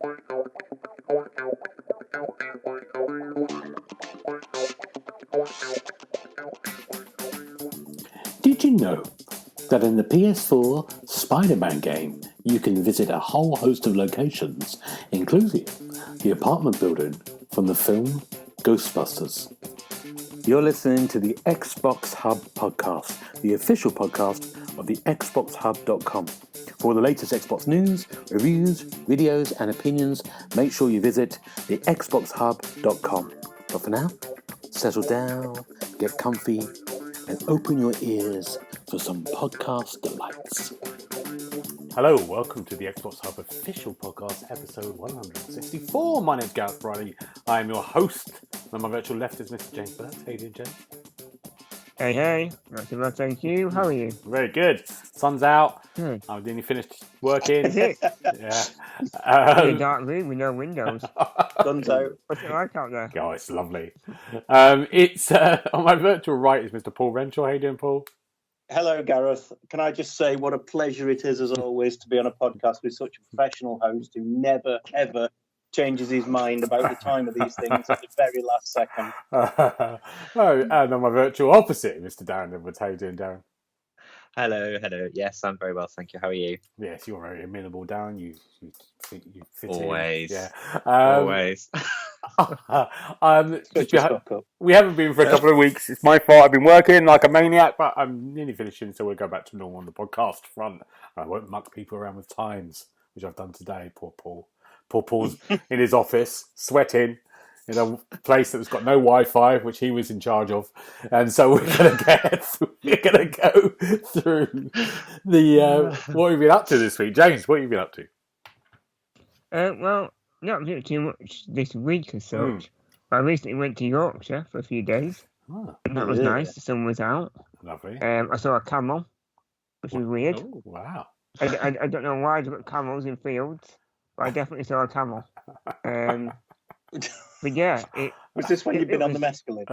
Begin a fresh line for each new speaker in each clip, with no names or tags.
Did you know that in the PS4 Spider-Man game, you can visit a whole host of locations, including the apartment building from the film Ghostbusters? You're listening to the Xbox Hub Podcast, the official podcast of the TheXboxHub.com. For all the latest Xbox news, reviews, videos, and opinions, make sure you visit the TheXboxHub.com. But for now, settle down, get comfy, and open your ears for some podcast delights. Hello, welcome to the Xbox Hub Official Podcast, episode 164. My name's Gareth Briley. I am your host. On my virtual left is Mr. James Burns. How you doing, James?
Hey. Not too bad, thank you. How are you?
Very good. Sun's out. I've nearly finished working.
Is it?
Yeah.
In a dark room with no windows.
Sun's out.
What's it like out there?
Oh, it's lovely. It's on my virtual right is Mr. Paul Renshaw. How you doing, Paul?
Hello, Gareth. Can I just say what a pleasure it is, as always, to be on a podcast with such a professional host who never, ever changes his mind about the time of these things at the very last second.
And on my virtual opposite, Mr. Darren Edwards. How you doing, Darren?
Hello. Yes, I'm very well, thank you. How are you?
Yes, you're very amenable, Darren. You fit
Always.
in. Yeah.
Always.
We haven't been for a couple of weeks. It's my fault. I've been working like a maniac, but I'm nearly finishing, so we'll go back to normal on the podcast front. I won't muck people around with times, which I've done today. Poor Paul. Poor Paul's in his office, sweating in a place that's got no Wi-Fi, which he was in charge of, and so we're gonna go through the what we've been up to this week. James, what have you been up to?
Well, not doing too much this week as such. I recently went to Yorkshire for a few days. And that was nice. The sun was out.
Lovely.
I saw a camel, which was weird.
Oh, wow.
I don't know why they've got camels in fields, but I definitely saw a camel. But yeah,
was this when you've been on the mescaline?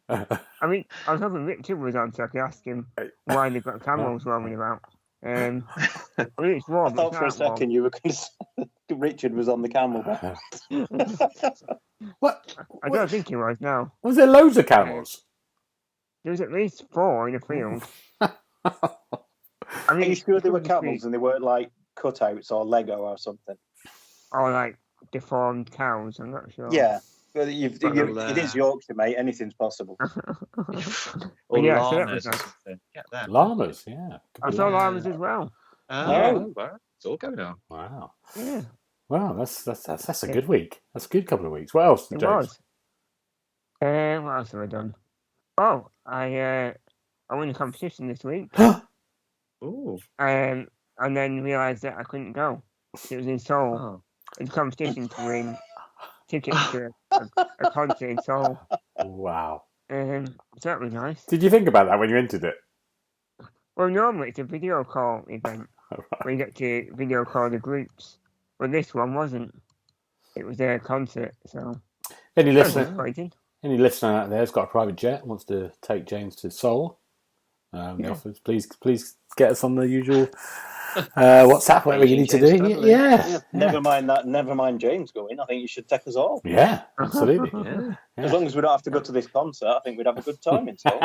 I mean, I was hoping Richard was on so I could ask him why they've got camels roaming about. I mean, it's warm.
I thought for a second you were going to say Richard was on the camel.
What?
I don't think he was, no.
Was there loads of camels?
There was at least 4 in a field.
Are you sure they were camels and they weren't like cutouts or Lego or something?
Or like deformed cows, I'm not sure.
Yeah, but it is Yorkshire, mate. Anything's possible.
Or
yeah,
llamas
so
or something. Get them.
Llamas, yeah.
I saw llamas as well.
Oh, well, it's all going on.
Wow.
Yeah.
Wow, that's a good week. That's a good couple of weeks. What else,
It
James?
was. What else have I done? Oh, I won a competition this week.
Ooh.
And then realised that I couldn't go. It was in Seoul.
Oh.
It's a competition to win tickets to a concert in Seoul.
Wow.
So that was nice.
Did you think about that when you entered it?
Well, normally it's a video call event where you get to video call the groups. But this one wasn't. It was a concert, so...
Any
that was
listener
exciting.
Any listener out there has got a private jet, wants to take James to Seoul, the offers, please get us on the usual WhatsApp, whatever you need to do. Yeah.
Never mind that. Never mind James going. I think you should take us all.
Yeah, absolutely.
Yeah.
As long as we don't have to go to this concert, I think we'd have a good time in Seoul.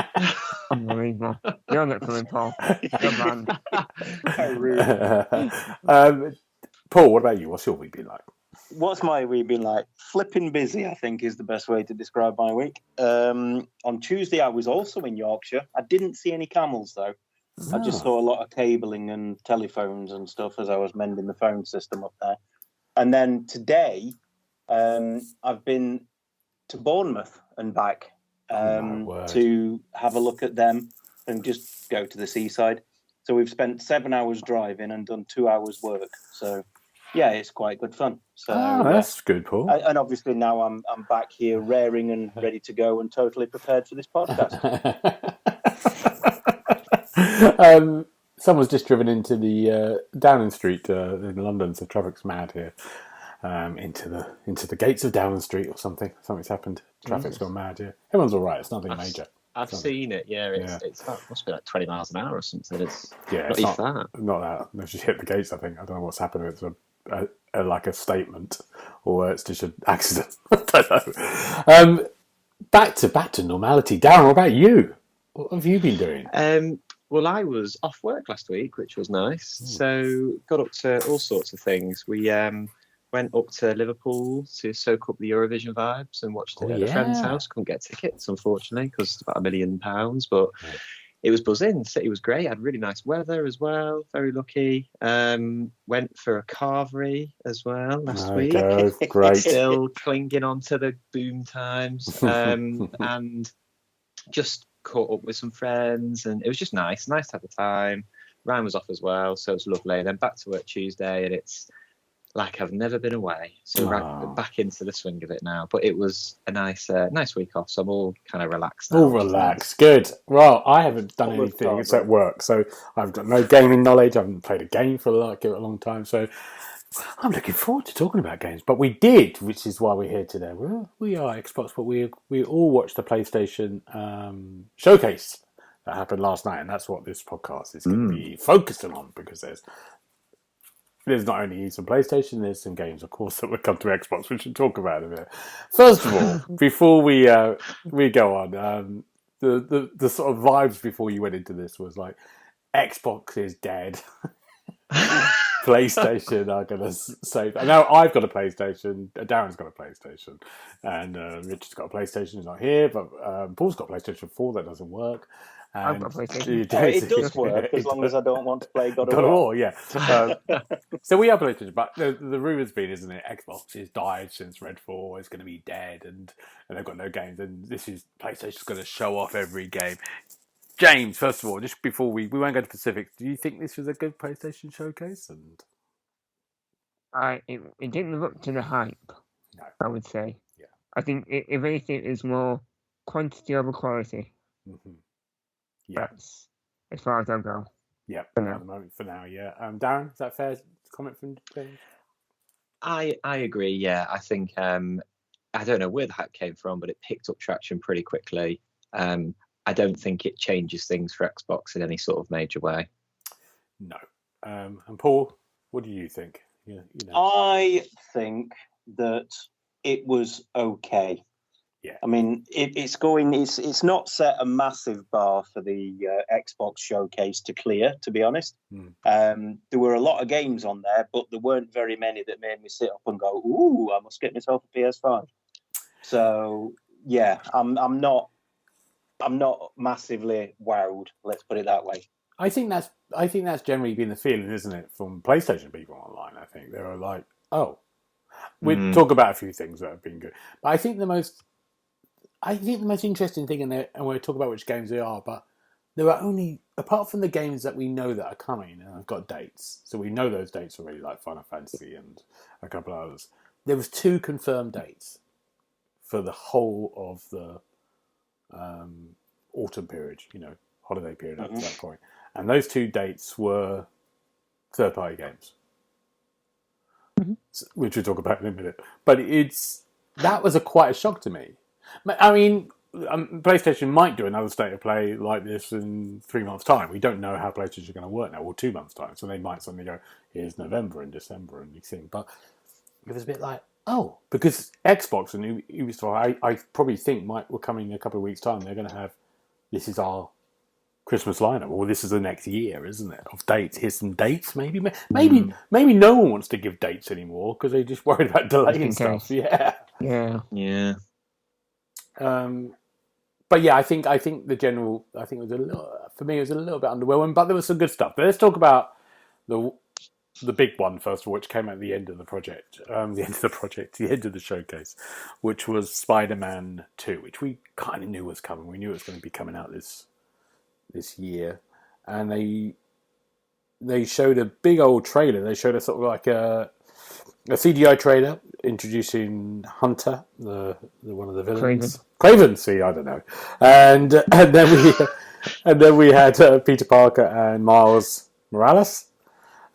Unbelievable. You're not coming, Paul. You're banned.
How rude.
Paul, what about you? What's your week been like?
What's my week been like? Flipping busy, I think, is the best way to describe my week. On Tuesday, I was also in Yorkshire. I didn't see any camels, though. I just saw a lot of cabling and telephones and stuff as I was mending the phone system up there. And then today, I've been to Bournemouth and back to have a look at them and just go to the seaside. So we've spent 7 hours driving and done 2 hours work. So... yeah, it's quite good fun. So
that's good, Paul.
And obviously now I'm back here, raring and ready to go, and totally prepared for this podcast.
Someone's just driven into the Downing Street in London, so traffic's mad here. Into the gates of Downing Street or something. Something's happened. Traffic's gone mad. Yeah, everyone's all right. It's nothing major.
I've seen it. Yeah, it's must be like 20 miles an hour or something. It's not
that. Not that. No, she's hit the gates. I think. I don't know what's happened with it. like a statement, or it's just an accident. I don't know. Back to normality. Darren, what about you? What have you been doing?
Well, I was off work last week, which was nice. So got up to all sorts of things. We went up to Liverpool to soak up the Eurovision vibes and watched it at a friend's house. Couldn't get tickets, unfortunately, because it's about £1 million. But it was buzzing. The city was great. Had really nice weather as well. Very lucky. Went for a carvery as well last week.
Great.
Still clinging on to the boom times. And just caught up with some friends, and it was just nice to have the time. Ryan was off as well, so it was lovely. And then back to work Tuesday, and it's like I've never been away. So back into the swing of it now. But it was a nice week off, so I'm all kind of relaxed now.
All relaxed, good. Well, I haven't done anything except work, so I've got no gaming knowledge. I haven't played a game for a long time, so I'm looking forward to talking about games. But we did, which is why we're here today. We are Xbox, but we all watched the PlayStation showcase that happened last night, and that's what this podcast is going to be focusing on, because there's not only some PlayStation, there's some games, of course, that will come to Xbox, which we'll talk about in a minute. First of all, before we go on, the sort of vibes before you went into this was like, Xbox is dead. PlayStation are going to save. Now I've got a PlayStation, Darren's got a PlayStation, and Richard's got a PlayStation, he's not here, but Paul's got a PlayStation 4 that doesn't work.
I've got a PlayStation.
It does work as long as I don't want to play God of
War. Yeah. So we have PlayStation, but the rumour's been, isn't it, Xbox has died since Redfall, is going to be dead, and they've got no games, and PlayStation's going to show off every game. James, first of all, just before we won't go to specifics, do you think this was a good PlayStation showcase? And
it didn't live up to the hype,
no.
I would say.
Yeah.
I think, if anything, it's more quantity over quality.
Mm-hmm. Yeah.
That's as far as I'll go.
Yeah, at the moment, for now, yeah. Darren, is that fair comment from James?
I agree, yeah. I think, I don't know where the hype came from, but it picked up traction pretty quickly. I don't think it changes things for Xbox in any sort of major way. No.
And Paul, what do you think?
I think that it was okay.
Yeah.
I mean, it's not set a massive bar for the Xbox showcase to clear, to be honest. There were a lot of games on there, but there weren't very many that made me sit up and go, ooh, I must get myself a PS5. So, yeah, I'm not massively wowed, let's put it that way.
I think that's generally been the feeling, isn't it, from PlayStation people online. I think they were like, oh, we'll talk about a few things that have been good. But I think the most interesting thing, and we'll talk about which games they are, but there are only, apart from the games that we know that are coming and have got dates, so we know those dates already, like Final Fantasy and a couple of others, there was 2 confirmed dates for the whole of the autumn period, holiday period up to that point. And those 2 dates were third-party games, which we'll talk about in a minute. But that was quite a shock to me. I mean, PlayStation might do another state of play like this in 3 months' time. We don't know how PlayStation are going to work now, or 2 months' time. So they might suddenly go, here's November and December and these things. But it was a bit like, oh, because Xbox and Ubisoft, I probably think we're coming in a couple of weeks' time. They're going to have, this is our Christmas lineup, or this is the next year, isn't it? Of dates. Here's some dates, maybe no one wants to give dates anymore because they're just worried about delaying stuff. Yeah. But yeah, I think the general, I think it was a little, for me, it was a little bit underwhelming, but there was some good stuff. But let's talk about the big one first of all, which came at the end of the project, the end of the showcase, which was Spider-Man 2, which we kind of knew was coming. We knew it was going to be coming out this year, and they showed a big old trailer. They showed a sort of like a CGI trailer introducing Hunter, the one of the villains. Craven. See, I don't know. And then we had Peter Parker and Miles Morales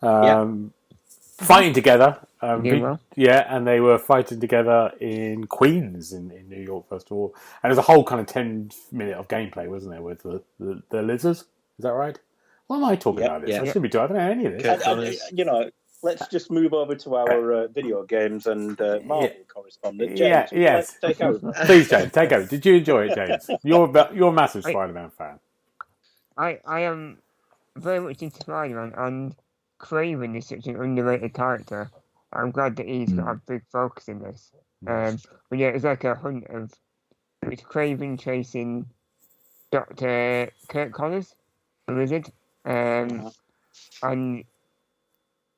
fighting together. And they were fighting together in Queens in New York, first of all. And there's a whole kind of 10-minute of gameplay, wasn't there, with the lizards? Is that right? What am I talking about this? I shouldn't be talking. I don't know any of this.
let's just move over to our video games and Marvel correspondent. James, would you like to take over?
Please, James, take over. Did you enjoy it, James? You're a massive Spider-Man fan.
I am very much into Spider-Man, and Craven is such an underrated character. I'm glad that he's got a big focus in this. But yeah, it's like a hunt of it's Craven chasing Dr. Kirk Connors, the Lizard, and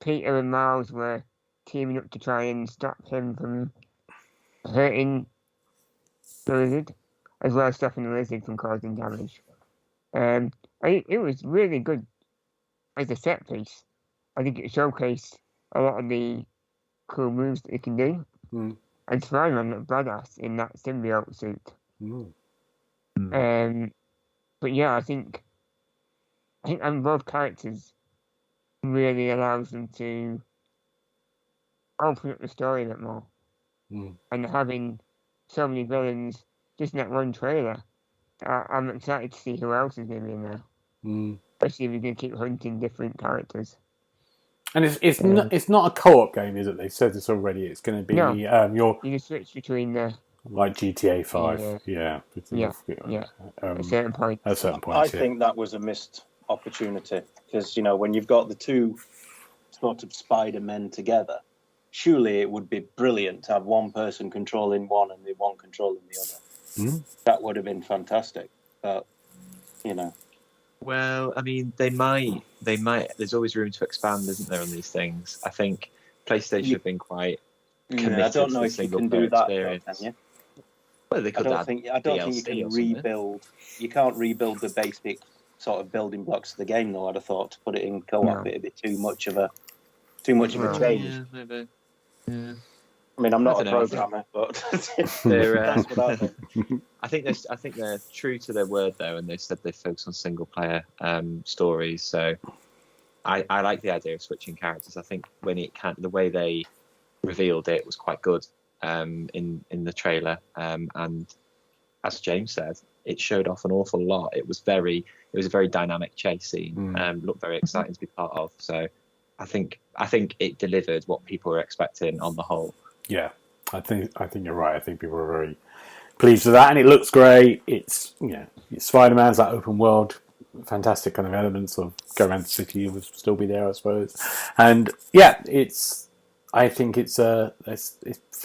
Peter and Miles were teaming up to try and stop him from hurting the Lizard, as well as stopping the Lizard from causing damage. It was really good as a set piece. I think it showcased a lot of the cool moves that it can do. And Spider-Man looked badass in that symbiote suit. But yeah, I think both characters really allows them to open up the story a bit more. And having so many villains just in that one trailer, I'm excited to see who else is going to be in there. Especially if we're going to keep hunting different characters.
And it's not a co-op game, is it? They said this already. It's going to be you
can switch between the
like GTA 5,
at certain points.
At certain points,
I think that was a missed opportunity because when you've got the two sort of Spider-Men together, surely it would be brilliant to have one person controlling one and the one controlling the other. That would have been fantastic, but
Well, I mean, they might. There's always room to expand, isn't there, on these things? I think PlayStation have been quite committed.
I don't know if you can do that, though, can you?
Well, they could.
I don't think you can rebuild. You can't rebuild the basic sort of building blocks of the game, though. I'd have thought to put it in co-op, it'd be too much of a change.
Yeah, maybe. Yeah.
I mean, I'm not a programmer, but that's what I think.
I think they're true to their word though, and they said they focus on single player stories. So I like the idea of switching characters. I think the way they revealed it was quite good in the trailer, and as James said, it showed off an awful lot. It was a very dynamic chase scene. Looked very exciting to be part of. So I think it delivered what people were expecting on the whole.
Yeah, I think you're right. I think people were very pleased with that, and it looks great. It's Spider-Man's that open world, fantastic kind of elements of go around the city will still be there, I suppose. And yeah, I think it's for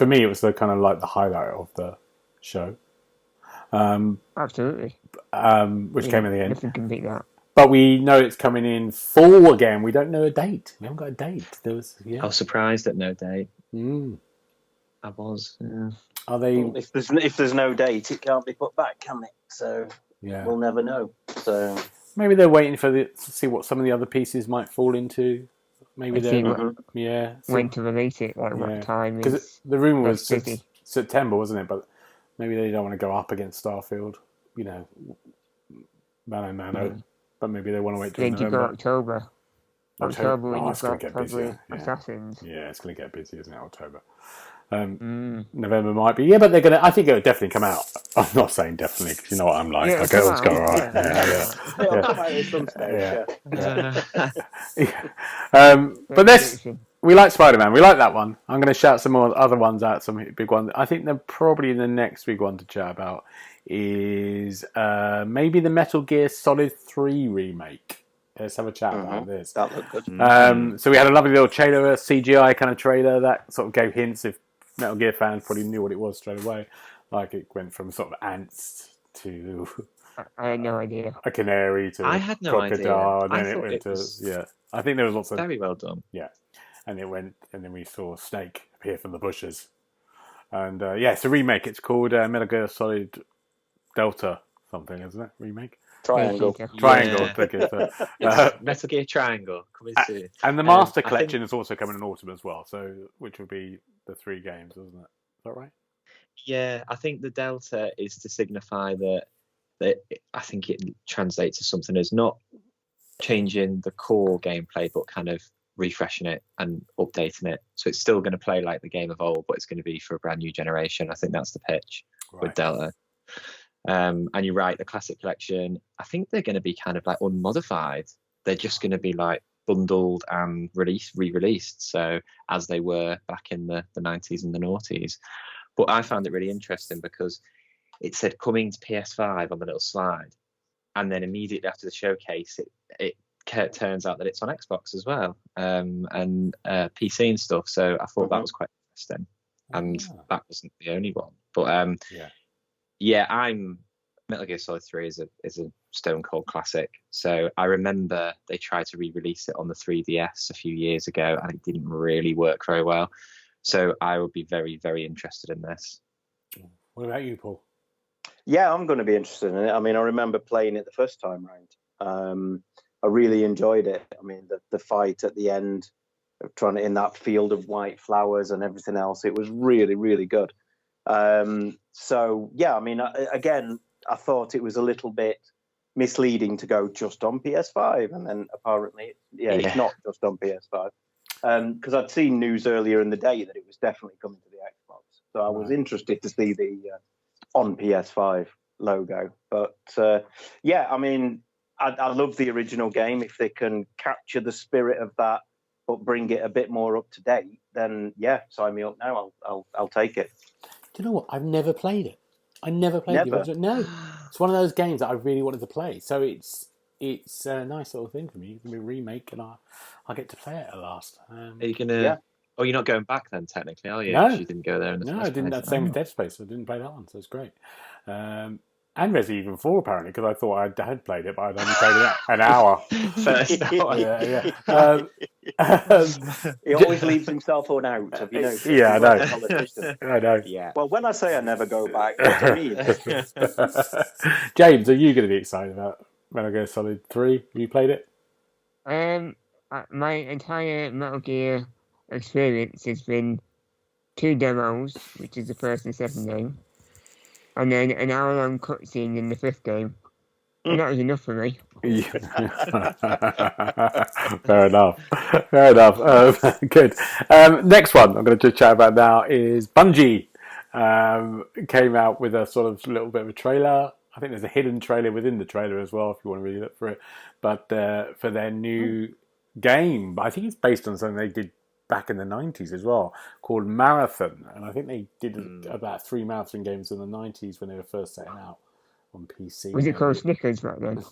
me it was the kind of like the highlight of the show.
Absolutely.
Which came in the end.
Nothing can beat that.
But we know it's coming in fall again. We don't know a date. We haven't got a date.
I was surprised at no date. I was. Yeah.
Are they?
Well, if there's no date, it can't be put back, can it? So we'll never know. So
maybe they're waiting to see what some of the other pieces might fall into. Maybe they're
when to release it, like what time?
Because the rumor was September, wasn't it? But maybe they don't want to go up against Starfield. Mano. But maybe they want to wait till November.
Then you go October. October when you've got probably Assassins.
Yeah, it's going to get busy, isn't it? October. November might be. Yeah, but they're going to. I think it'll definitely come out. I'm not saying definitely because you know what I'm like.
Yeah,
okay, let's go. All right. But we like Spider-Man. We like that one. I'm going to shout some more other ones out. Some big ones. I think they're probably the next big one to chat about is maybe the Metal Gear Solid 3 remake. Let's have a chat about this.
That looked good.
So we had a lovely little trailer, a CGI kind of trailer that sort of gave hints. If Metal Gear fans probably knew what it was straight away. Like it went from sort of ants to
I had no idea.
A canary to
I had no
crocodile,
idea.
and then it went to I think there was lots of
very well done.
Yeah, and it went, and then we saw Snake appear from the bushes, and it's a remake. It's called Metal Gear Solid Delta something, isn't it? Remake.
Triangle.
Metal Gear Triangle coming soon.
And the Master Collection is also coming in autumn as well, so which would be the 3 games, isn't it? Is that right?
Yeah, I think the Delta is to signify that I think it translates to something as not changing the core gameplay, but kind of refreshing it and updating it. So it's still going to play like the game of old, but it's going to be for a brand new generation. I think that's the pitch with Delta. And you're right, the Classic Collection, I think they're going to be kind of like unmodified. They're just going to be like bundled and re-released. So as they were back in the 90s and the noughties. But I found it really interesting because it said coming to PS5 on the little slide, and then immediately after the showcase, it turns out that it's on Xbox as well, and PC and stuff. So I thought that was quite interesting, and that wasn't the only one. But Metal Gear Solid 3 is a stone cold classic. So I remember they tried to re-release it on the 3DS a few years ago, and it didn't really work very well. So I would be very, very interested in this.
What about you, Paul?
Yeah, I'm going to be interested in it. I mean, I remember playing it the first time round. I really enjoyed it. I mean, the fight at the end, trying to in that field of white flowers and everything else, it was really, really good. So yeah, I mean, again, I thought it was a little bit misleading to go just on PS5, and then apparently, it's not just on PS5. Because I'd seen news earlier in the day that it was definitely coming to the Xbox, so I was interested to see the on PS5 logo. But I mean, I love the original game. If they can capture the spirit of that, but bring it a bit more up to date, then sign me up now. I'll take it.
Do you know what? I've never played it. I never played the original. No, it's one of those games that I really wanted to play. So it's a nice little thing for me. It's gonna be a remake, and I'll get to play it at last.
Are you gonna? Yeah. Oh, you're not going back then, technically, are you?
No,
you didn't go there in the first
I didn't.
place.
That's same with Dead Space. I didn't play that one, so it's great. And Resident Evil 4 apparently, because I thought I had played it, but I'd only played it an hour.
First hour.
He always leaves himself on out. Have you noticed?
Yeah, I know. I know.
Yeah.
Well, when I say I never go back, what do you mean?
James, are you going to be excited about Metal Gear Solid 3? Have you played it?
My entire Metal Gear experience has been 2 demos, which is the first and second game, and then an hour-long cutscene in the 5th game. And that was enough for me.
Fair enough. Good. Next one I'm going to chat about now is Bungie. Came out with a sort of little bit of a trailer. I think there's a hidden trailer within the trailer as well, if you want to really look for it. But for their new game, I think it's based on something they did back in the 90s as well, called Marathon. And I think they did about 3 Marathon games in the 90s when they were first setting out on PC.
Was it called Snickers back then?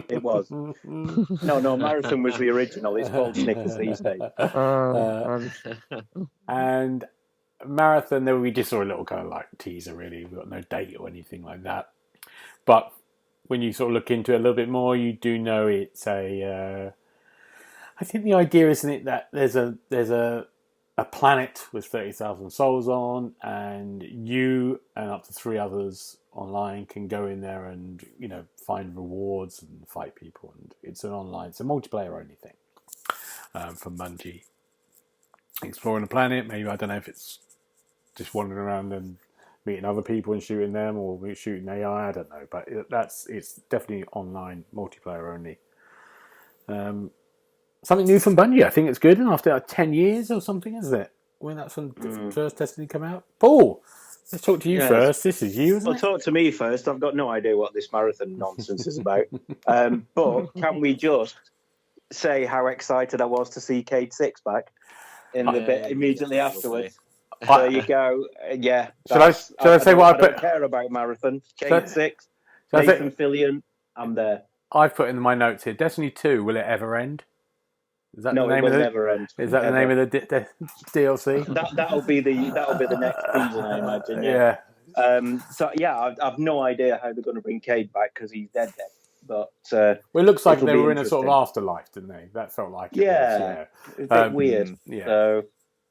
It was. No, Marathon was the original. It's called Snickers these days.
And Marathon, we just saw a little kind of like teaser, really. We've got no date or anything like that. But when you sort of look into it a little bit more, you do know it's a... I think the idea, isn't it, that there's a planet with 30,000 souls on, and you and up to 3 others online can go in there and, find rewards and fight people. And it's a multiplayer only thing from Bungie. Exploring the planet, maybe, I don't know if it's just wandering around and meeting other people and shooting them, or shooting AI, I don't know. But it's definitely online, multiplayer only. Something new from Bungie. I think it's good. And after 10 years or something, isn't it? When that's when the first Destiny come out. Paul, let's talk to you first. This is you, isn't it?
Talk to me first. I've got no idea what this Marathon nonsense is about. But can we just say how excited I was to see Cade Six back in the bit immediately afterwards? There you go. Yeah.
Shall I say what I put?
I don't care about Marathon. Cade Six, Nathan Fillion, I'm there.
I've put in my notes here, Destiny 2, will it ever end? Is that
no,
the name
it will
of
never end.
Is that the name of the DLC?
That'll be the next season, I imagine. Yeah. I've no idea how they're going to bring Cade back because he's dead. But
it looks like they were in a sort of afterlife, didn't they? That felt like it was,
it's a bit weird. Yeah. So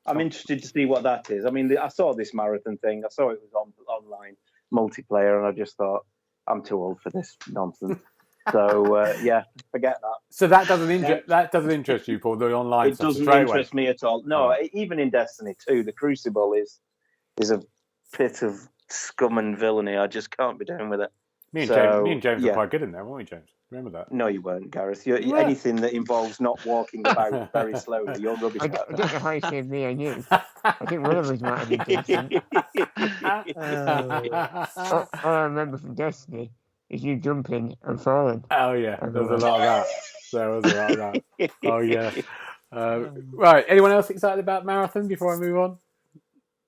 I'm interested to see what that is. I mean, I saw this Marathon thing. I saw it was online multiplayer, and I just thought, I'm too old for this nonsense. So forget that.
So that doesn't interest you, Paul. The online
it doesn't interest me at all. No, even in Destiny 2, the Crucible is a pit of scum and villainy. I just can't be down with it.
Me and James were quite good in there, weren't we, James? Remember that?
No, you weren't, Gareth. Anything that involves not walking about very slowly, you're rubbish.
I don't know how you said me and you. I think one of us might have been Destiny. All I remember from Destiny is you jumping and falling.
Oh yeah, there was a lot of that. Oh yeah. Right. Anyone else excited about Marathon before I move on?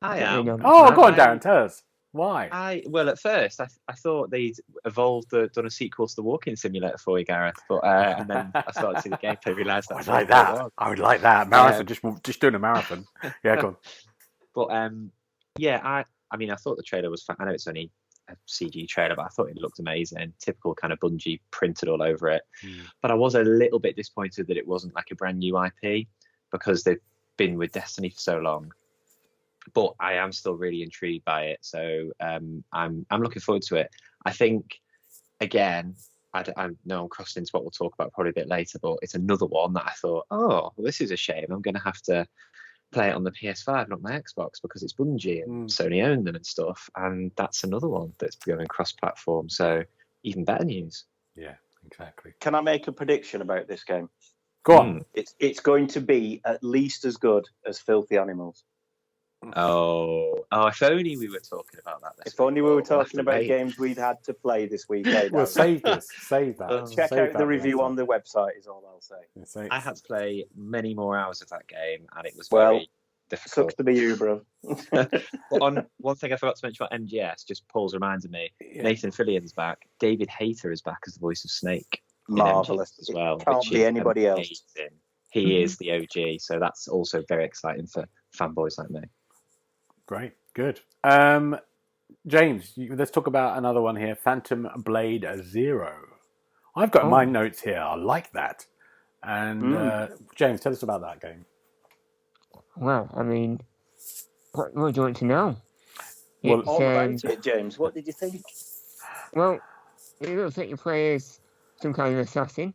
I am.
Oh, go on, Darren. Tell us why.
Well, at first I thought they'd done a sequel to the walking simulator for you, Gareth, but and then I started to see the gameplay, realised that
I would like that. Marathon, just doing a marathon. Yeah, go on.
But yeah, I mean, I thought the trailer was. I know it's only a CG trailer, but I thought it looked amazing. Typical kind of Bungie printed all over it. But I was a little bit disappointed that it wasn't like a brand new IP because they've been with Destiny for so long. But I am still really intrigued by it, so I'm looking forward to it. I think, again, I know I'm crossing into what we'll talk about probably a bit later, but it's another one that I thought, well, this is a shame. I'm going to have to play it on the PS5, not my Xbox, because it's Bungie and Sony own them and stuff, and that's another one that's going cross-platform, so even better news.
Yeah, exactly.
Can I make a prediction about this game?
Go on.
It's going to be at least as good as Filthy Animals.
Oh, if only we were talking about that.
If only we were talking about games we'd had to play this week.
We'll save that.
Check out the review on the website is all I'll say.
I had to play many more hours of that game, and it was very difficult.
Sucks to be you, bro.
On one thing I forgot to mention about MGS, just Paul's reminded me. Nathan Fillion's back. David Hayter is back as the voice of Snake.
Marvelous
as well.
Can't be anybody else.
He is the OG, so that's also very exciting for fanboys like me.
Great, good. James, let's talk about another one here. Phantom Blade Zero. I've got my notes here. I like that. And James, tell us about that game.
Well, I mean, what do you want to know?
Well, all about it, James. What did you think?
Well, it looks like you play as some kind of assassin.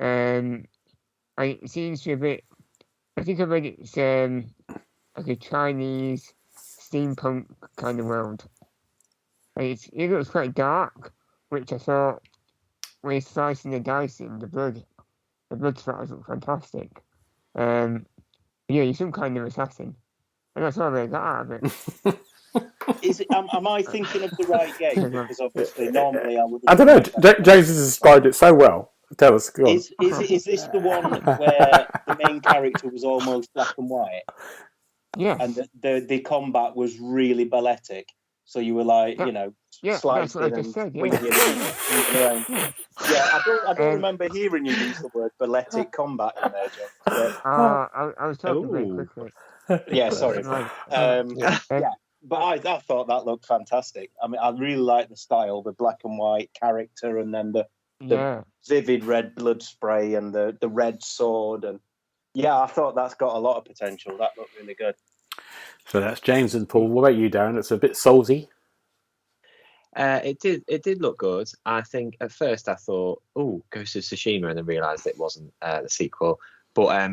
It seems to be a bit. I think I read it's like a Chinese steampunk kind of world. It looks quite dark, which I thought when you're slicing the dice in the blood splatters look fantastic. Yeah, you're some kind of assassin, and that's all I really got out of it.
Am I thinking of the right game? Because obviously, normally I would.
I don't know. James has described it so well. Tell us. Go on.
Is this the one where the main character was almost black and white?
Yeah.
And the combat was really balletic. So you were like, slicing and swinging around. Yeah, I don't remember hearing you use the word balletic combat in there, Jeff.
I was talking very quickly.
Yeah, sorry. But I thought that looked fantastic. I mean, I really like the style, the black and white character, and then the vivid red blood spray and the red sword. And yeah, I thought that's got a lot of potential. That looked really good.
So that's James and Paul. What about you, Darren? It's a bit soulsy.
It did look good. I think at first I thought, Ghost of Tsushima, and then realised it wasn't the sequel. But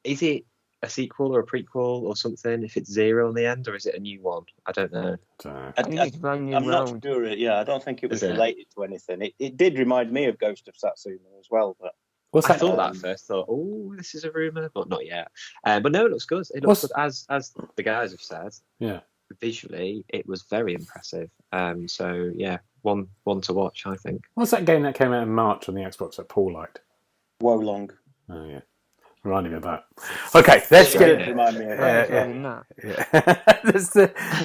is it a sequel or a prequel or something? If it's Zero on the end, or is it a new one? I don't know.
I'm not sure. I don't think it was related to anything. It did remind me of Ghost of Satsuma as well, but.
I thought that at first. Thought, this is a rumor, but not yet. But no, it looks good. It looks good, as the guys have said.
Yeah.
Visually, it was very impressive. So yeah, one to watch, I think.
What's that game that came out in March on the Xbox that Paul liked?
Wolong.
Oh yeah, reminding me of that. Okay, let's get.
Remind me of
that.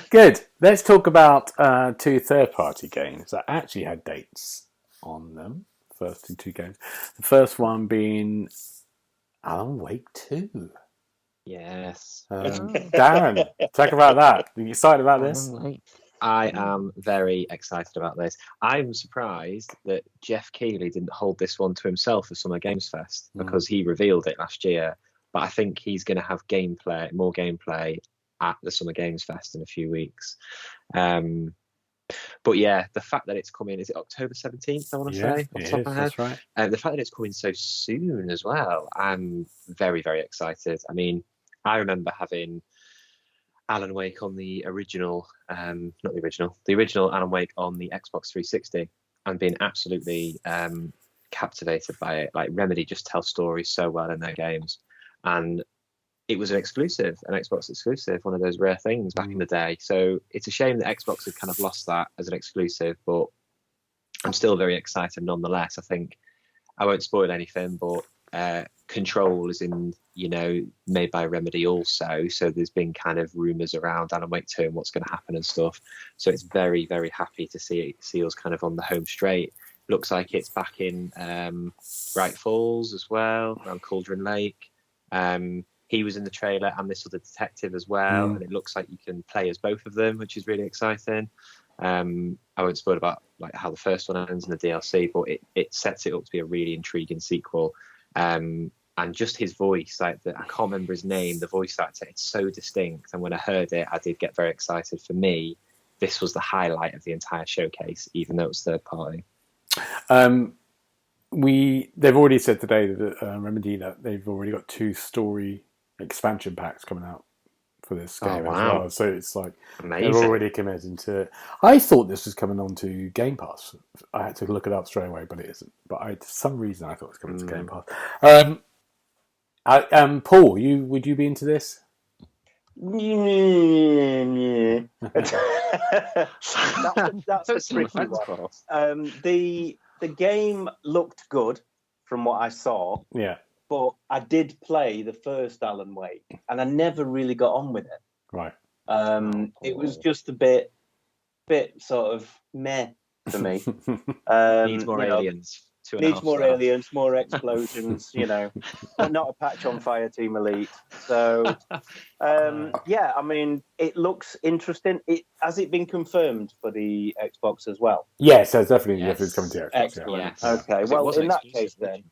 Good. Let's talk about 2 third-party games that actually had dates on them. First 2 games. The first one being Alan Wake 2.
Yes.
Darren, talk about that. Are you excited about this?
I am very excited about this. I'm surprised that Jeff Keighley didn't hold this one to himself for Summer Games Fest because he revealed it last year. But I think he's going to have more gameplay at the Summer Games Fest in a few weeks. But yeah, the fact that it's coming, is it October 17th, I want to say? Off the top of my head.
That's right.
The fact that it's coming so soon as well, I'm very, very excited. I mean, I remember having Alan Wake on the original, the original Alan Wake on the Xbox 360 and being absolutely captivated by it. Like, Remedy just tell stories so well in their games. And it was an Xbox exclusive, one of those rare things back in the day. So it's a shame that Xbox had kind of lost that as an exclusive, but I'm still very excited nonetheless. I think I won't spoil anything, but Control is made by Remedy also. So there's been kind of rumours around Alan Wake 2 and what's going to happen and stuff. So it's very, very happy to see us kind of on the home straight. Looks like it's back in Bright Falls as well, around Cauldron Lake. He was in the trailer and this other detective as well. And it looks like you can play as both of them, which is really exciting. I won't spoil about like how the first one ends in the DLC, but it sets it up to be a really intriguing sequel. And just his voice, I can't remember his name, the voice actor, it's so distinct. And when I heard it, I did get very excited. For me, this was the highlight of the entire showcase, even though it was third party.
They've already said today that Remedy that they've already got 2 story expansion packs coming out for this game as well. So it's like
amazing.
They're already committing to it. I thought this was coming on to Game Pass. I had to look it up straight away, but it isn't. But for some reason I thought it was coming to Game Pass. Paul, would you be into this?
That's a tricky one. The game looked good from what I saw.
Yeah.
But I did play the first Alan Wake, and I never really got on with it.
Right.
It was just a bit sort of meh for me.
Needs more aliens.
Needs more aliens, more explosions. But not a patch on Fire Team Elite. So, yeah, I mean, it looks interesting. Has it been confirmed for the Xbox as well?
Yes, there's definitely it's coming to Xbox.
Excellent.
Yes.
Okay, well, in that case then,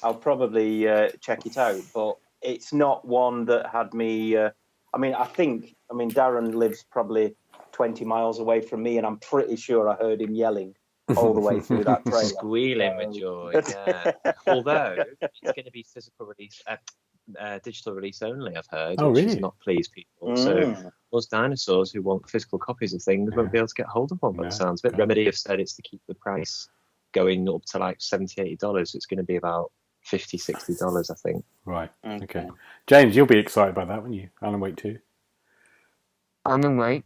I'll probably check it out, but it's not one that had me. I mean, Darren lives probably 20 miles away from me, and I'm pretty sure I heard him yelling all the way through that trailer.
Squealing with joy, yeah. Although it's going to be physical release, digital release only, I've heard, which does not please people. So us dinosaurs who want physical copies of things won't be able to get hold of one, by the sounds of it. Remedy have said it's to keep the price going up to like $70, $80. It's going to be about $50, $60, I think.
Right. Okay. James, you'll be excited by that, won't you? Alan Wake 2.
Alan Wake.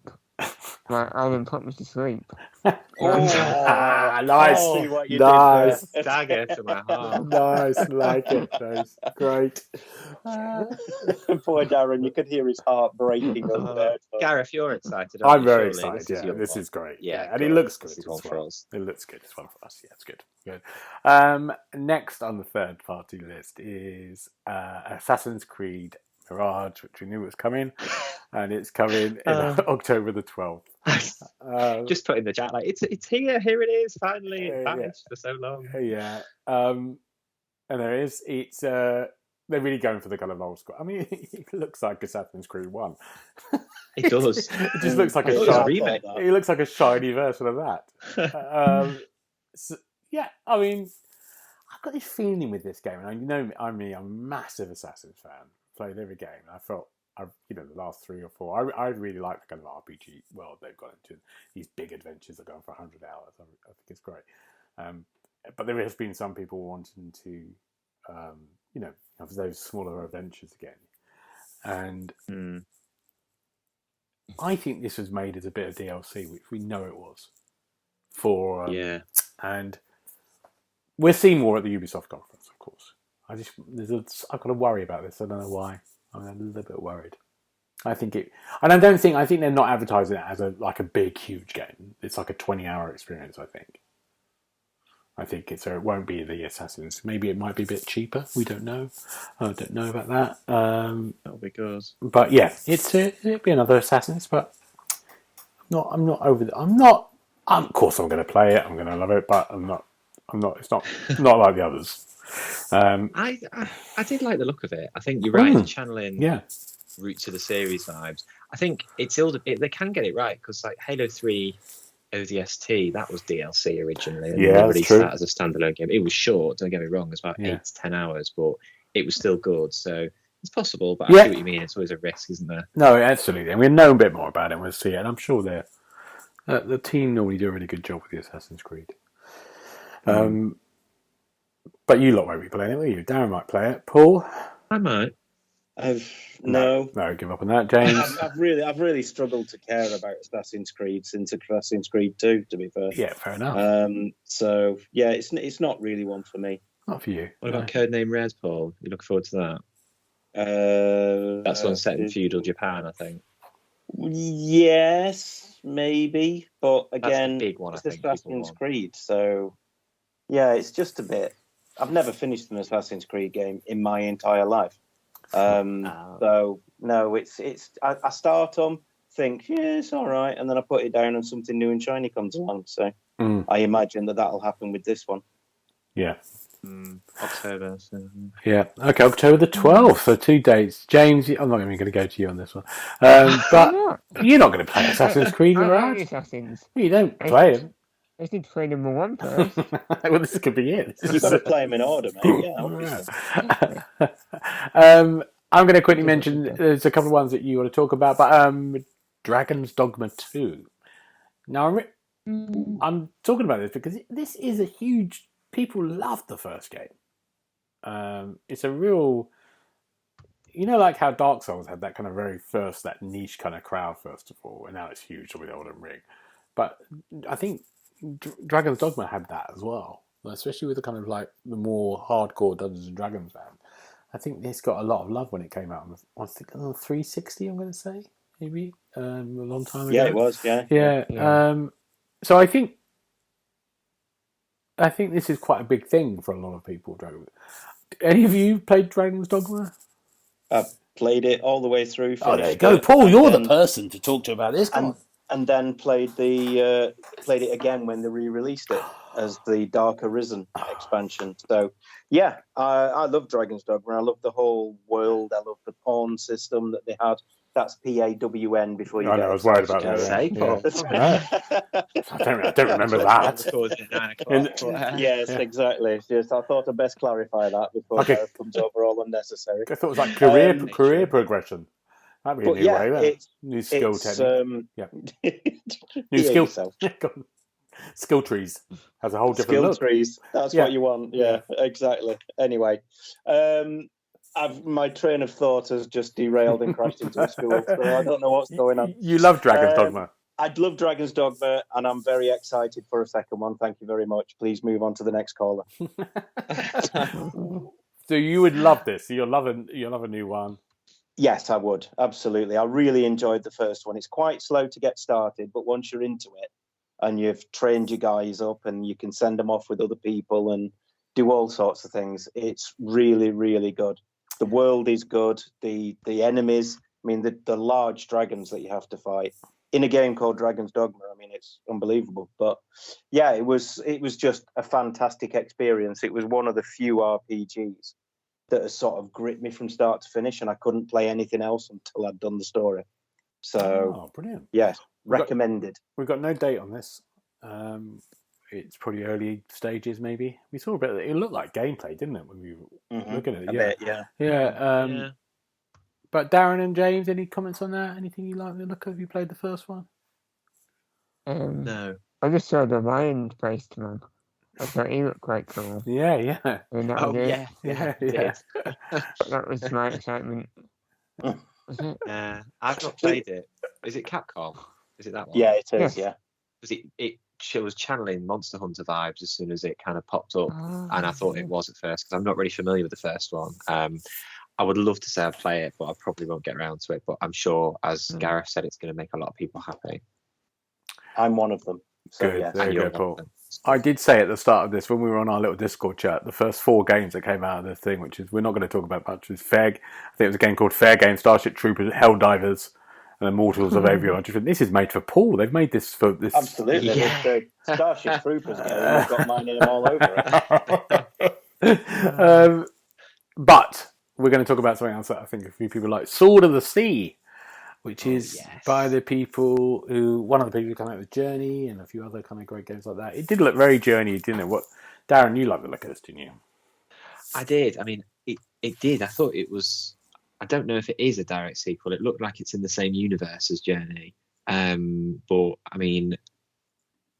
Like Alan put me to sleep.
Nice.
See what you
nice.
did there.
Dagger to my heart.
Nice. Like it. Nice. Great.
Poor Darren, you could hear his heart breaking over there.
Gareth, you're excited.
I'm very excited. This is great.
Yeah,
and it looks good.
This is one for us.
It looks good. It's one for us. Yeah, it's good. Good. Next on the third party list is Assassin's Creed Mirage, which we knew was coming, and it's coming in October the 12th.
Just put in the chat, like, it's here it is, finally. It vanished for so long.
Yeah. And there is. It's they're really going for the kind of old school. I mean, it looks like Assassin's Creed 1.
It does.
It just looks like
remake.
It looks like a shiny version of that. So, yeah, I mean, I've got this feeling with this game, and I'm a massive Assassin's fan. Played every game, and I felt, the last 3 or 4, I really like the kind of RPG world they've got into. These big adventures that go on for 100 hours. I think it's great. But there has been some people wanting to, have those smaller adventures again. And I think this was made as a bit of DLC, which we know it was. And we'll see more at the Ubisoft conference, of course. I've got to worry about this. I don't know why. I'm a little bit worried. I think they're not advertising it as a big, huge game. It's like a 20-hour experience, I think it won't be the Assassins. Maybe it might be a bit cheaper. We don't know. I don't know about that.
That'll be good.
But yeah, it'll be another Assassins. But I'm not over. Of course, I'm going to play it. I'm going to love it. But I'm not. It's not like the others.
I did like the look of it. I think you're right. Channeling root to the series vibes. I think they can get it right, because like Halo 3 ODST, that was DLC originally, and they released that as a standalone game. It was short, don't get me wrong, it was about 8 to 10 hours, but it was still good. So it's possible, but I see what you mean. It's always a risk, isn't there?
No, absolutely. And we'll know a bit more about it. We'll see it, and I'm sure the team normally do a really good job with the Assassin's Creed. But you lot won't be playing it, will you? Darren might play it. Paul?
I might.
No.
No, give up on that, James.
I've really struggled to care about Assassin's Creed since Assassin's Creed 2, to be fair.
Yeah, fair enough.
So yeah, it's not really one for me.
Not for you.
What about Codename Red, Paul? You look forward to that? That's one set in feudal Japan, I think.
Yes, maybe, but again,
That's the big one,
it's
I think
Assassin's Creed, so yeah, it's just a bit. I've never finished an Assassin's Creed game in my entire life, so no, it's. I start them, think yeah, it's all right, and then I put it down, and something new and shiny comes along. So I imagine that'll happen with this one.
Yeah.
October. So.
Yeah. Okay, October the 12th. So 2 dates. James, I'm not even going to go to you on this one. But you're not going to play Assassin's Creed,
I
right?
like Assassins.
You don't play them.
I just need to play number 1 first.
Well, this could be it.
You've got to play them in order, mate. Yeah, obviously.
I'm going to quickly mention there's a couple of ones that you want to talk about, but Dragon's Dogma 2. Now, I'm talking about this because this is a huge... People love the first game. It's a real... You know, like how Dark Souls had that kind of very first, that niche kind of crowd, first of all, and now it's huge with Elden Ring. But I think Dragon's Dogma had that as well, especially with the kind of like the more hardcore Dungeons and Dragons fan. I think this got a lot of love when it came out. I think on 360, I'm going to say, maybe a long time ago.
Yeah, it was.
Yeah. So I think this is quite a big thing for a lot of people. Any of you played Dragon's Dogma?
I've played it all the way through.
Oh, there you go, Paul. You're the person to talk to about this.
And then played it again when they re-released it as the Dark Arisen expansion. So yeah, I love Dragon's Dogma. I love the whole world. I love the pawn system that they had. That's PAWN before you.
I was worried about that. I don't remember that.
Yes, exactly. It's just, I thought I'd best clarify that before it comes over all unnecessary.
I thought it was like career progression. That'd be a new way, new skill technique. New skill. Skill trees has a whole different look.
Skill trees. That's what you want. Yeah, exactly. Anyway, my train of thought has just derailed and crashed into a school, so I don't know what's going on.
You love Dragon's Dogma.
I'd love Dragon's Dogma, and I'm very excited for a second one. Thank you very much. Please move on to the next caller.
So you would love this. You'll love a new one.
Yes, I would. Absolutely. I really enjoyed the first one. It's quite slow to get started, but once you're into it and you've trained your guys up and you can send them off with other people and do all sorts of things, it's really, really good. The world is good. The enemies, I mean, the large dragons that you have to fight in a game called Dragon's Dogma, I mean, it's unbelievable. But yeah, it was just a fantastic experience. It was one of the few RPGs that has sort of gripped me from start to finish, and I couldn't play anything else until I'd done the story. So,
brilliant.
Yes, recommended.
We've got no date on this. It's probably early stages, maybe. We saw a bit. It looked like gameplay, didn't it, when we were looking at it?
A bit.
Yeah. But Darren and James, any comments on that? Anything you like the look of? Have you played the first one?
No.
I just saw the lion-faced man. I thought he looked quite cool.
Yeah.
And that was it. That was my excitement. Was it?
I've not played it. Is it Capcom? Is it that one?
Yeah, it is. Yeah.
Because it was channeling Monster Hunter vibes as soon as it kind of popped up, and I thought it was at first because I'm not really familiar with the first one. I would love to say I'd play it, but I probably won't get around to it. But I'm sure, as Gareth said, it's going to make a lot of people happy.
I'm one of them. So,
Good.
yes.
There you go, Paul. I did say at the start of this, when we were on our little Discord chat, the first 4 games that came out of the thing, which is we're not going to talk about much, is I think it was a game called Fair Game, Starship Troopers, Helldivers, and Immortals of Avion. This is made for Paul. They've made this for this.
Absolutely. Yeah. The Starship Troopers game has got my name all over it.
But we're going to talk about something else that I think a few people like, Sword of the Sea, which is by the people one of the people who come out with Journey and a few other kind of great games like that. It did look very Journey, didn't it? Darren, you liked the look of this, didn't you?
I did. I mean, it did. I thought it was. I don't know if it is a direct sequel. It looked like it's in the same universe as Journey. But I mean,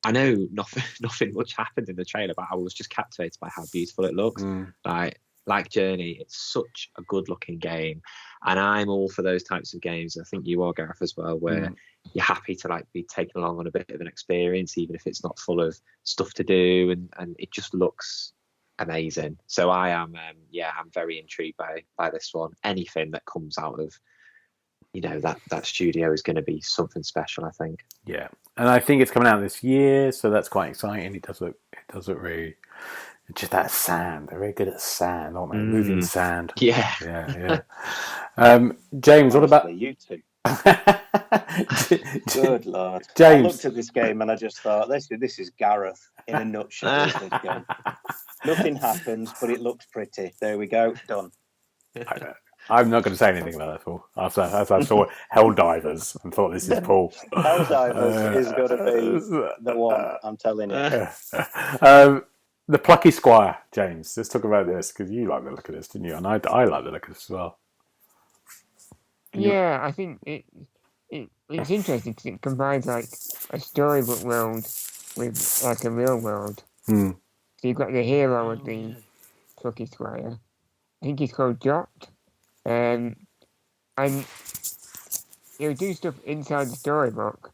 I know nothing much happened in the trailer, but I was just captivated by how beautiful it looks. Like like Journey, it's such a good-looking game, and I'm all for those types of games. I think you are, Gareth, as well, where you're happy to like be taken along on a bit of an experience, even if it's not full of stuff to do, and it just looks amazing. So I am, I'm very intrigued by this one. Anything that comes out of, that studio is going to be something special, I think.
Yeah, and I think it's coming out this year, so that's quite exciting. It does look really. Just that sand. They're very good at sand, aren't they? Moving sand.
Yeah.
James, what about
you two? Good Lord.
James.
I looked at this game and I just thought, this is Gareth in a nutshell. This game. Nothing happens, but it looks pretty. There we go. Done.
I'm not going to say anything about that, Paul. After I saw Helldivers and thought, this is Paul.
Helldivers is going to be the one, I'm telling you.
The Plucky Squire, James. Let's talk about this, because you like the look of this, didn't you? And I like the look of this as well.
Yeah, I think it's interesting because it combines like a storybook world with like a real world. So you've got the hero of the Plucky Squire. I think he's called Jot. And he'll do stuff inside the storybook,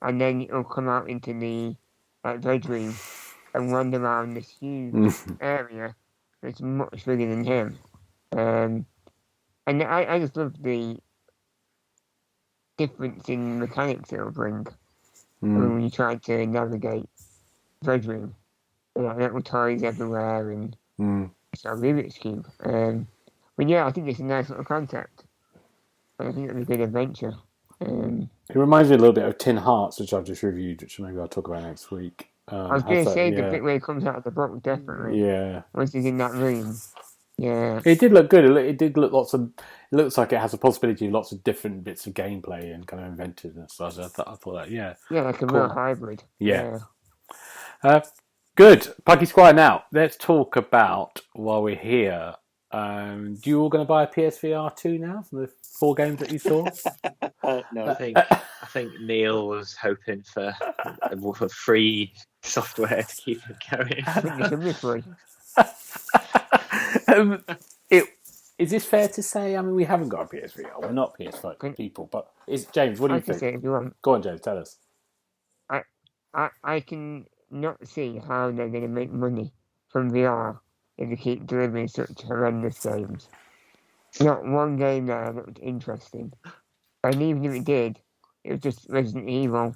and then it'll come out into the bedroom and run around this huge area that's much bigger than him. And I just love the difference in mechanics it'll bring when you try to navigate the bedroom. Little toys everywhere and it's a Rubik's Cube. But yeah, I think it's a nice little concept. I think it'll be a good adventure.
It reminds me a little bit of Tin Hearts, which I've just reviewed, which maybe I'll talk about next week.
I was going to say the bit where it comes out of the book, definitely.
Yeah.
Once he's in that room. Yeah.
It did look good. It did look it looks like it has a possibility of lots of different bits of gameplay and kind of inventiveness. So I thought that,
Yeah, like a real hybrid.
Yeah. Good. Plucky Squire now. Let's talk about, while we're here, do you all going to buy a PSVR 2 now from the 4 games that you saw?
No.
I think Neil was hoping for free software to keep it going.
I think it should be free.
Is this fair to say? I mean, we haven't got a PSVR. We're not PS5 people. But James, what do you think?
Say if you want.
Go on, James. Tell us.
I can not see how they're going to make money from VR if they keep delivering such horrendous games. Not one game there that was interesting. And even if it did, it was just Resident Evil,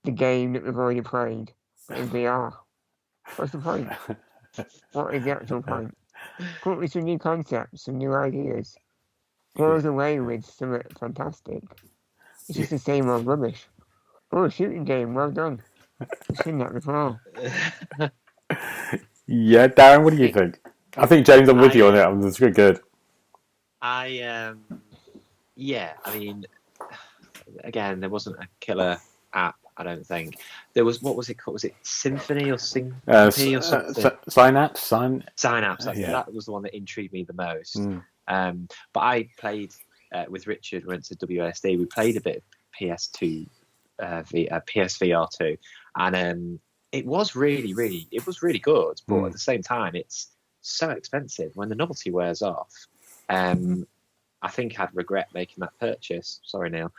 the game that we've already played, in VR. What's the point? What is the actual point? Come up with some new concepts, some new ideas. Blows away with something fantastic. It's just the same old rubbish. Oh, a shooting game, well done. I've seen that before.
Yeah, Darren, what do you think? I think, James, I'm with you on it. It's good.
I mean, again, there wasn't a killer app, I don't think. There was, what was it called? Was it Symphony or Syncopy or something?
Synapse.
That was the one that intrigued me the most. But I played with Richard, went to WSD. We played a bit of PSVR 2, and it was really good. But at the same time, it's so expensive. When the novelty wears off, I think I'd regret making that purchase. Sorry, Neil.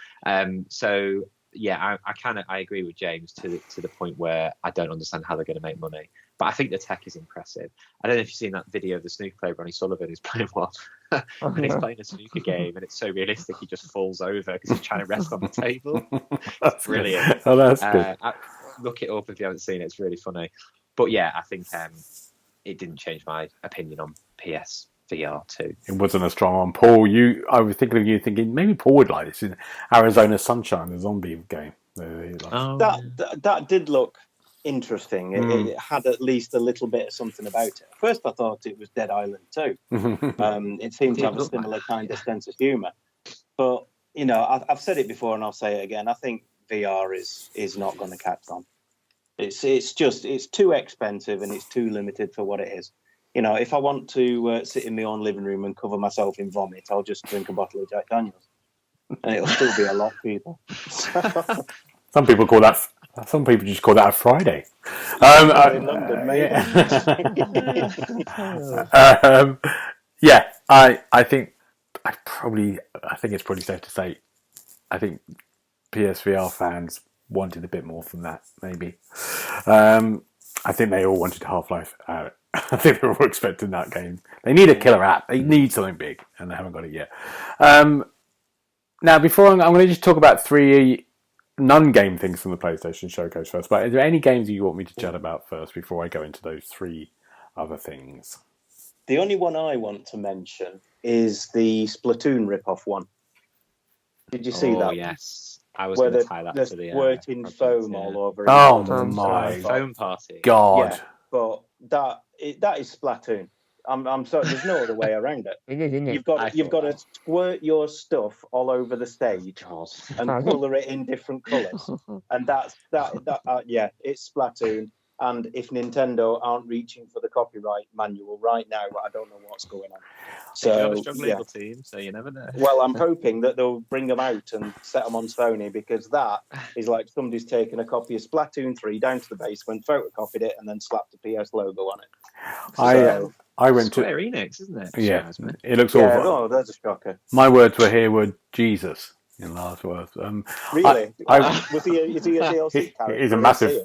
So yeah, I agree with James to the point where I don't understand how they're going to make money. But I think the tech is impressive. I don't know if you've seen that video of the snooker player, Ronnie Sullivan, who's playing one. And he's playing a snooker game, and it's so realistic he just falls over because he's trying to rest on the table. It's brilliant.
Oh, that's good.
Look it up if you haven't seen it. It's really funny. But yeah, I think it didn't change my opinion on PSVR 2.
It wasn't a strong one. Paul, I was thinking of you thinking maybe Paul would like this in Arizona Sunshine, the zombie game.
That did look interesting. It had at least a little bit of something about it. At first I thought it was Dead Island 2. It seemed to have a similar kind of sense of humour. But, I've said it before and I'll say it again. I think VR is not going to catch on. It's too expensive and it's too limited for what it is. If I want to sit in my own living room and cover myself in vomit, I'll just drink a bottle of Jack Daniels. And it'll still be a lot cheaper.
Some people call that Some people just call that a Friday.
In London, maybe.
I think it's probably safe to say, I think PSVR fans wanted a bit more from that, maybe. I think they all wanted Half-Life out. I think they were all expecting that game. They need a killer app. They need something big, and they haven't got it yet. Now, before I'm going to just talk about 3 non-game things from the PlayStation Showcase first. But is there any games you want me to chat about first before I go into those 3 other things?
The only one I want to mention is the Splatoon rip-off one. Did you see that?
Oh, yes. I was going to tie that to the...
squirting foam all over it.
Oh, my
foam party.
God.
Yeah, but that is Splatoon. I'm sorry, there's no other way around it.
It is, isn't it?
You've got to squirt your stuff all over the stage and colour it in different colours, and that's it's Splatoon. And if Nintendo aren't reaching for the copyright manual right now, I don't know what's going on. So
you have a strong legal team, so you never know.
Well, I'm hoping that they'll bring them out and set them on Sony, because that is like somebody's taken a copy of Splatoon 3 down to the basement, photocopied it, and then slapped the PS logo on it.
I went to
Square Enix, isn't it?
Yeah, it looks awful.
Oh, that's a shocker.
My words were Jesus in last words.
Really? Is he a DLC character?
He's a massive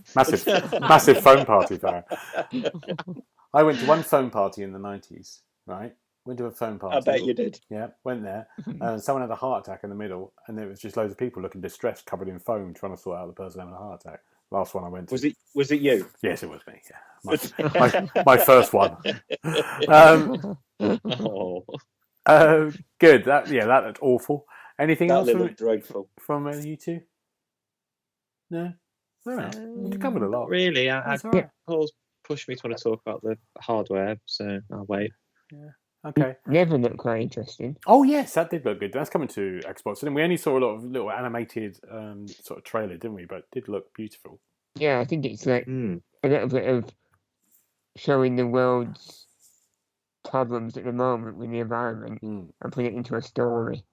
phone party fan. I went to one phone party in the 90s, right? Went to a phone party.
I bet you did.
Yeah, went there. Someone had a heart attack in the middle, and there was just loads of people looking distressed, covered in foam, trying to sort out the person having a heart attack. Last one I went to.
Was it you?
Yes, it was me. Yeah, my first one. Good. That looked awful. Anything else?
That looked dreadful.
From you two? No. We covered a lot.
Really, Paul's pushed me to want to talk about the hardware, so I'll wait.
Yeah. Okay.
Never looked quite interesting.
Oh yes, that did look good. That's coming to Xbox. And we only saw a lot of little animated sort of trailer, didn't we? But it did look beautiful.
Yeah, I think it's like a little bit of showing the world's problems at the moment with the environment and putting it into a story.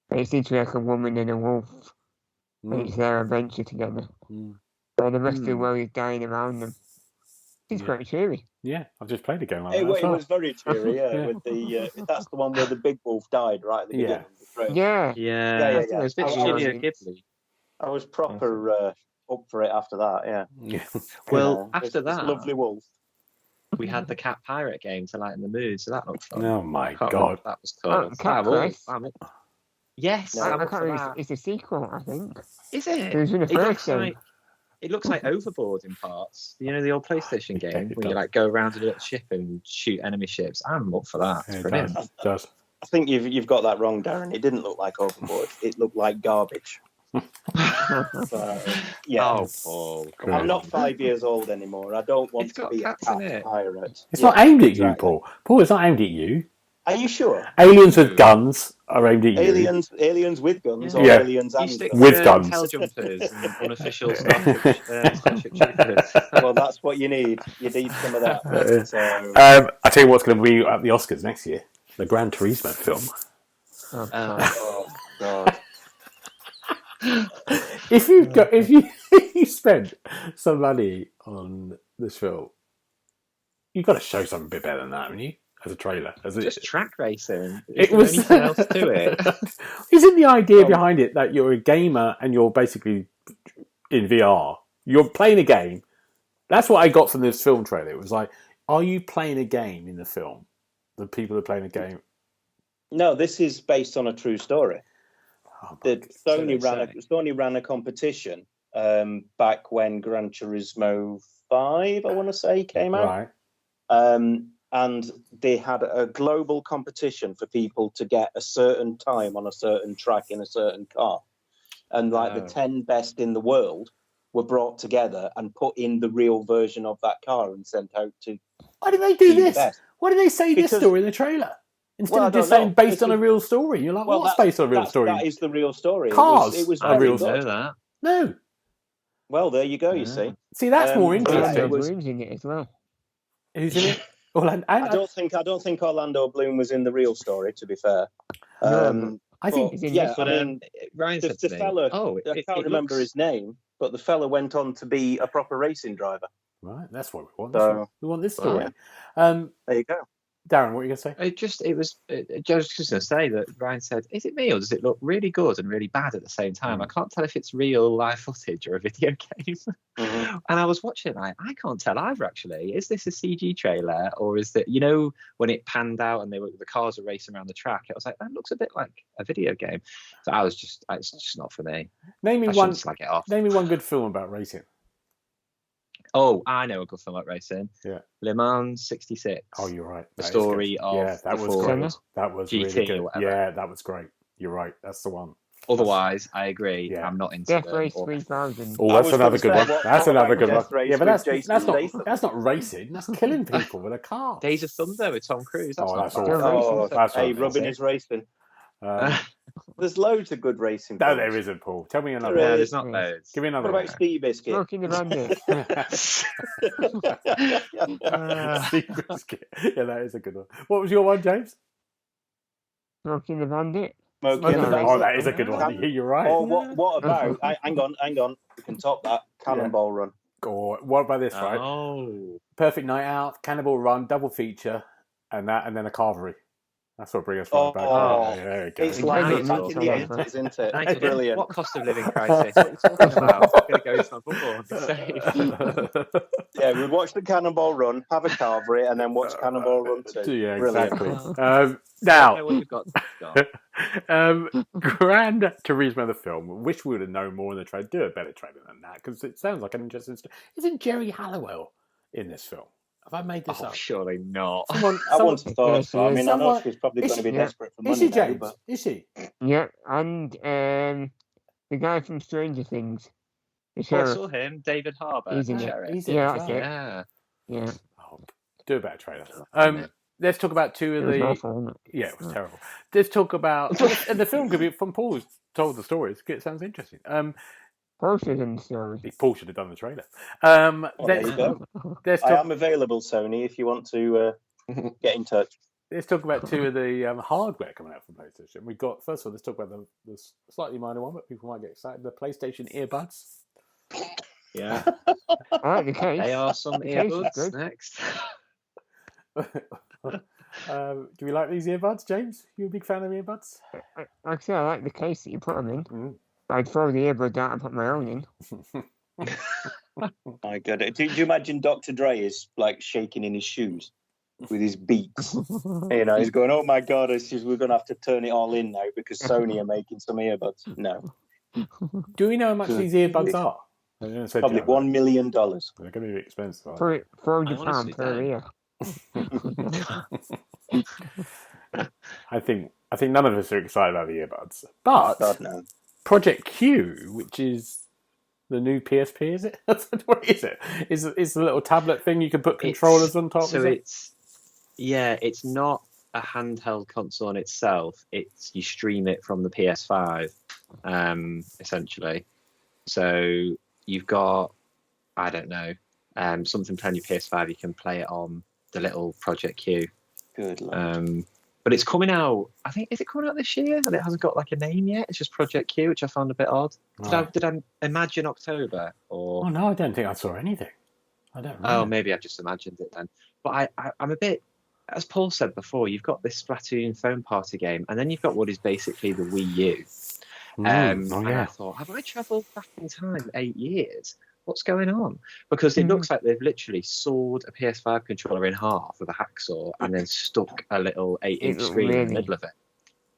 And it seems to be like a woman and a wolf. And it's their adventure together. And the rest of the world is dying around them. It's quite cheery.
Yeah, I've just played a game like that.
It was very cheery, yeah. With the that's the one where the big wolf died right at the beginning.
Yeah.
It was a bit Studio Ghibli.
I was proper up for it after that, yeah.
Well, after that,
it's lovely wolf.
We had the Cat Pirate game to lighten the mood, so that looked fun.
Oh my God.
That was cool. Yes,
it's a sequel, I think.
Is it?
It was in the first game.
It looks like Overboard in parts. You know the old PlayStation game where you like go around a little ship and shoot enemy ships. I'm up for that. It's brilliant.
It does.
I think you've got that wrong, Darren. It didn't look like Overboard. It looked like garbage.
Oh, Paul.
I'm not 5 years old anymore. I don't want to be a cat pirate.
It's not aimed at you, Paul. Paul, it's not aimed at you.
Are you sure?
Aliens with guns are aimed at you.
Aliens with guns, or aliens and guns?
With guns.
Tail jumpers and unofficial Starship Troopers.
Well, that's what you need. You need some of that.
I tell you what's going to be at the Oscars next year: the Gran Turismo film.
Oh God!
If you spent some money on this film, you've got to show something a bit better than that, haven't you? As a trailer,
just track racing.
It was
anything else to it.
Isn't the idea behind it that you're a gamer and you're basically in VR? You're playing a game. That's what I got from this film trailer. It was like, are you playing a game in the film? The people are playing a game.
No, this is based on a true story. Sony ran a competition back when Gran Turismo 5, I want to say, came out.
Right.
And they had a global competition for people to get a certain time on a certain track in a certain car. And the 10 best in the world were brought together and put in the real version of that car and sent out to...
Why did they do this? Why did they say this story in the trailer? Instead of just saying based on a real story. You're like, what's based on a real story?
That is the real story.
Cars
it was
are real
story.
No.
Well, there you go, you see.
See, that's more interesting.
Orlando Bloom's in it as well.
Who's in it?
I don't think Orlando Bloom was in the real story, to be fair.
I think
Ryan said
the fella,
I can't remember his name. but the fella went on to be a proper racing driver.
Right, that's what we want.
So,
We want this story.
there you go.
Darren, what are you going to say?
I was just going to say that Ryan said, is it me or does it look really good and really bad at the same time? I can't tell if it's real live footage or a video game.
Mm-hmm.
And I was watching it, I can't tell either, actually. Is this a CG trailer or is it, when it panned out and the cars are racing around the track, it was like, that looks a bit like a video game. So it's just not for me.
Name me one good film about racing.
Oh, I know a good film about racing.
Yeah.
Le Mans 66.
Oh, you're right.
The story of
that was
Ford
great. That was
GT
really good.
or whatever.
Yeah, that was great. You're right. That's the one.
Otherwise, I agree.
Yeah.
I'm not into
Death
them.
Race 3000.
Oh, that's another good one. That's another good one.
Death Race
Yeah, but
with
that's not racing. That's killing people with a car.
Days of Thunder with Tom Cruise. That's
That's
not
awful.
bad.
Oh, hey, Robin is racing. There's loads of good racing.
No,
films.
there isn't, Paul. Tell me another.
No,
one.
there's not loads.
Give me another.
What about Speedy Biscuit?
Smoking the Bandit.
Seabiscuit. Yeah, that is a good one. What was your one, James?
Smoking the Bandit.
Oh, that is a good one. You're right.
Or what about? Hang on. We can top that. Cannonball Run.
Or what about this? Right.
Oh.
Perfect Night Out, Cannonball Run, double feature, and then a Carvery. That's what brings us right back. Yeah,
it's like
Right.
it's back in the 80s, isn't it?
Nice.
Brilliant.
What cost of living crisis? What are you talking about? I'm going to go into my bubble and be safe.
Yeah, we watch the Cannonball Run, have a Carvery, and then watch Cannonball Run 2.
Yeah,
Brilliant.
exactly.
I
Now,
know what you've got.
Gran Turismo the film. Wish we would have known more in the trailer. Do a better trailer than that because it sounds like an interesting story. Isn't Jerry Halliwell in this film? Have I made this
Oh,
up?
surely not.
I once thought so. I mean, I know she's probably going to be
Yeah.
desperate for
Is
money
she,
now,
James?
but
Is she?
Yeah, and the guy from Stranger Things. The
I
sheriff.
saw him, David Harbour.
He's in
the
it.
sheriff.
He's in
Yeah,
it.
that's it.
Yeah.
Yeah.
Oh, do a better trailer. Let's talk about two
It
of
was
the.
awful, wasn't it?
Yeah, it was terrible. Let's talk about. And the film could be from Paul who's told the story. It sounds interesting.
Closer than the story.
Paul should have done the trailer.
there you go.
Let's
I
talk.
am available, Sony, if you want to get in touch.
Let's talk about two of the hardware coming out from PlayStation. We've got, first of all, let's talk about the slightly minor one, but people might get excited. The PlayStation earbuds.
Yeah.
I like the case.
They are some
The case is
earbuds
good.
next.
Do we like these earbuds, James? You a big fan of earbuds?
Like I say, I like the case that you put them in.
Mm.
I'd throw the earbud out and put my own in.
My God, do you imagine Dr. Dre is like shaking in his shoes with his beats? He's going, "Oh my God, we're going to have to turn it all in now because Sony are making some earbuds." No,
Do we know how much these earbuds are?
probably $1 million.
They're going to be expensive. Aren't
For £400
honestly
per
don't.
ear.
I think none of us are excited about the earbuds, but
God no.
Project Q, which is the new PSP, is it? What is it? Is the little tablet thing you can put controllers on top?
So
is it?
it's not a handheld console in itself. It's you stream it from the PS5, essentially. So you've got, I don't know, something playing your PS5. You can play it on the little Project Q.
Good Lord.
But it's coming out, I think, is it coming out this year? And it hasn't got like a name yet. It's just Project Q, which I found a bit odd.
Right.
Did I imagine October? Or
Oh no, I don't think I saw anything. I don't know.
Oh, maybe I've just imagined it then. But I'm a bit, as Paul said before, you've got this Splatoon phone party game, and then you've got what is basically the Wii U. And I thought, have I travelled back in time 8 years? What's going on? Because it looks like they've literally sawed a PS5 controller in half with a hacksaw and then stuck a little 8-inch screen in the middle of it.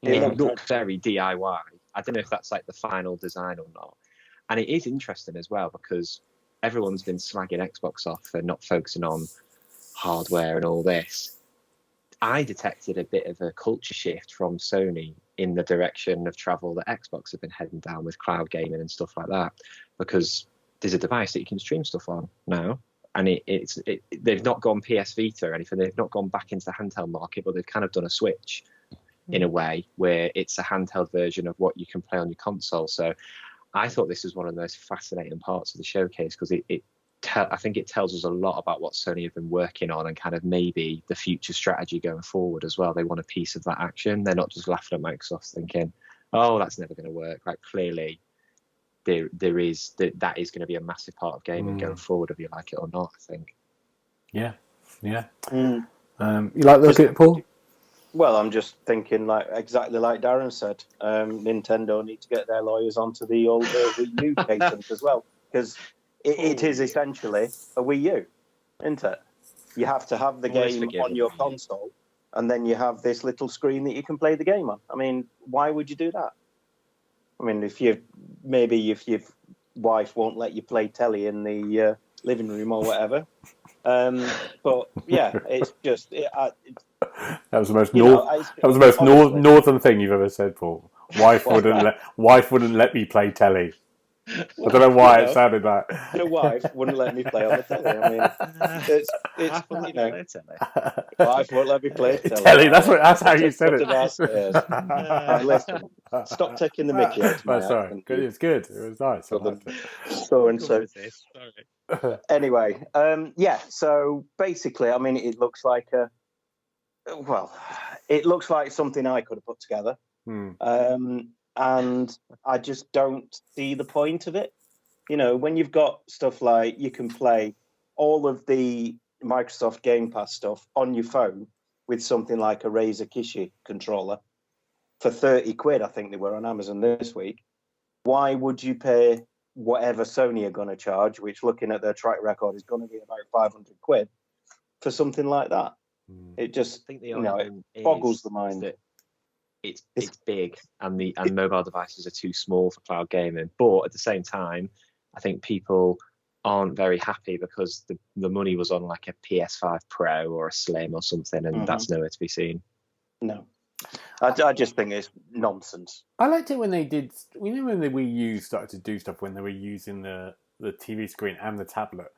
It looked very DIY. I don't know if that's like the final design or not. And it is interesting as well because everyone's been slagging Xbox off for not focusing on hardware and all this. I detected a bit of a culture shift from Sony in the direction of travel that Xbox have been heading down with cloud gaming and stuff like that, because there's a device that you can stream stuff on now, and they've not gone PS Vita or anything. They've not gone back into the handheld market, but they've kind of done a switch in a way where it's a handheld version of what you can play on your console. So I thought this was one of the most fascinating parts of the showcase because I think it tells us a lot about what Sony have been working on and kind of maybe the future strategy going forward as well. They want a piece of that action. They're not just laughing at Microsoft thinking, oh, that's never going to work. Like clearly there is that is going to be a massive part of gaming going forward, whether you like it or not. I think.
Yeah. You like looking at it, Paul?
Well, I'm just thinking, exactly like Darren said, Nintendo need to get their lawyers onto the old Wii U patent as well, because it is essentially a Wii U, isn't it? You have to have the game on your console, and then you have this little screen that you can play the game on. I mean, why would you do that? I mean, if your wife won't let you play telly in the living room or whatever. But yeah, it's just that
was the most northern thing you've ever said, Paul. Wife wouldn't let me play telly. I don't know why it sounded like.
The wife wouldn't let me play on the telly. I mean, it's wife won't let me play telly.
That's how you said it.
Listen, stop taking the mickey out of my
sorry. It's good. It was nice. I liked it.
So and so. Anyway, so basically, I mean, it looks like something I could have put together. And I just don't see the point of it. You know, when you've got stuff like you can play all of the Microsoft Game Pass stuff on your phone with something like a Razer Kishi controller for 30 quid, I think they were on Amazon this week. Why would you pay whatever Sony are going to charge, which looking at their track record is going to be about 500 quid for something like that? It just, it boggles the mind.
It's big, and mobile devices are too small for cloud gaming. But at the same time, I think people aren't very happy because the money was on like a PS5 Pro or a Slim or something, and that's nowhere to be seen.
No, I just think it's nonsense.
I liked it when they did. When the Wii U started to do stuff when they were using the TV screen and the tablet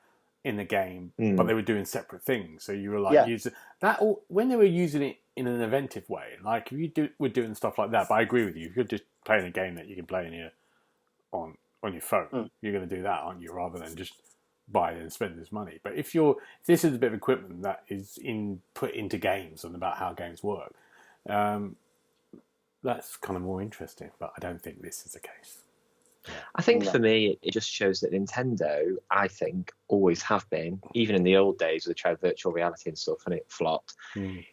in the game, but they were doing separate things. So you were using that when they were using it in an inventive way. Like if you were doing stuff like that. But I agree with you. If you're just playing a game that you can play on your phone, you're going to do that, aren't you? Rather than just buy and spend this money. But if this is a bit of equipment that is put into games and about how games work, that's kind of more interesting. But I don't think this is the case.
I think for me, it just shows that Nintendo, I think, always have been, even in the old days where they tried virtual reality and stuff and it flopped,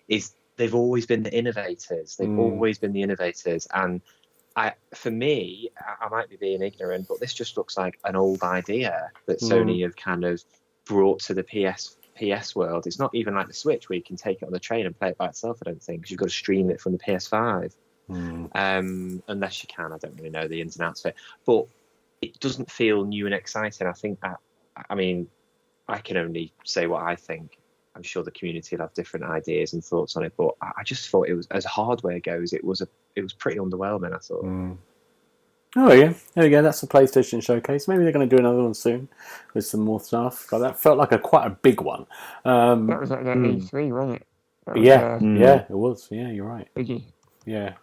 is they've always been the innovators. They've always been the innovators. And for me, I might be being ignorant, but this just looks like an old idea that Sony have kind of brought to the PS world. It's not even like the Switch where you can take it on the train and play it by itself, I don't think, because you've got to stream it from the PS5. Unless you can, I don't really know the ins and outs of it, but it doesn't feel new and exciting. I think I mean, I can only say what I think. I'm sure the community will have different ideas and thoughts on it, but I just thought it was, as hardware goes, it was pretty underwhelming, I thought.
Oh yeah, there we go. That's the PlayStation showcase. Maybe they're going to do another one soon with some more stuff. God, that felt like quite a big one.
That was like that E3, wasn't it?
Yeah, it was. Yeah, you're right.
Biggie.
Yeah,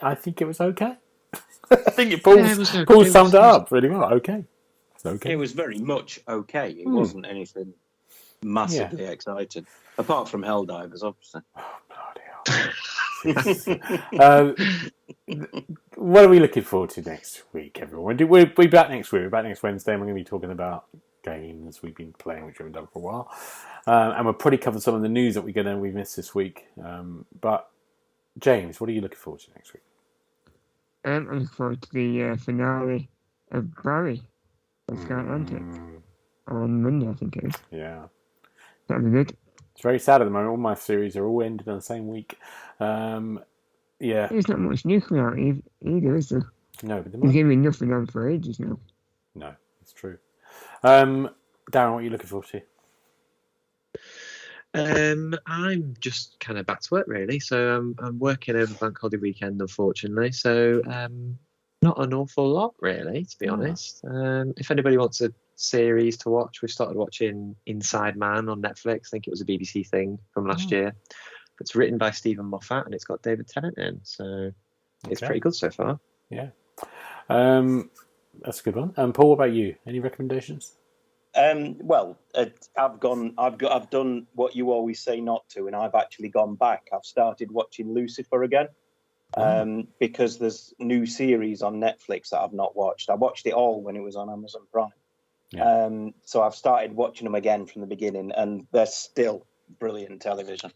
I think it was okay. I think it Paul summed it up really well. Okay.
It was very much okay. It wasn't anything massively exciting, apart from Helldivers, obviously.
Oh, bloody hell. What are we looking forward to next week, everyone? We'll be back next week. We're back next Wednesday, and we're going to be talking about games we've been playing, which we haven't done for a while. And we'll probably cover some of the news that we missed this week. But James, what are you looking forward to next week?
I'm looking forward to the finale of Barry on Skyrocket on Monday, I think it is.
Yeah.
That'll be good.
It's very sad at the moment. All my series are all ended on the same week. Yeah.
There's not much news coming out either, is there?
No, but
there's giving nothing on for ages now.
No, it's true. Darren, what are you looking forward to?
I'm just kind of back to work really, so I'm working over bank holiday weekend, unfortunately. So not an awful lot really, to be honest. If anybody wants a series to watch, we've started watching Inside Man on Netflix. I think it was a BBC thing from last year. It's written by Stephen Moffat and it's got David Tennant in, so it's pretty good so far. Yeah,
that's a good one. Paul, what about you? Any recommendations?
Well, I've done what you always say not to, and I've actually gone back. I've started watching Lucifer again. because there's new series on Netflix that I've not watched. I watched it all when it was on Amazon Prime.
Yeah.
So I've started watching them again from the beginning, and they're still brilliant television.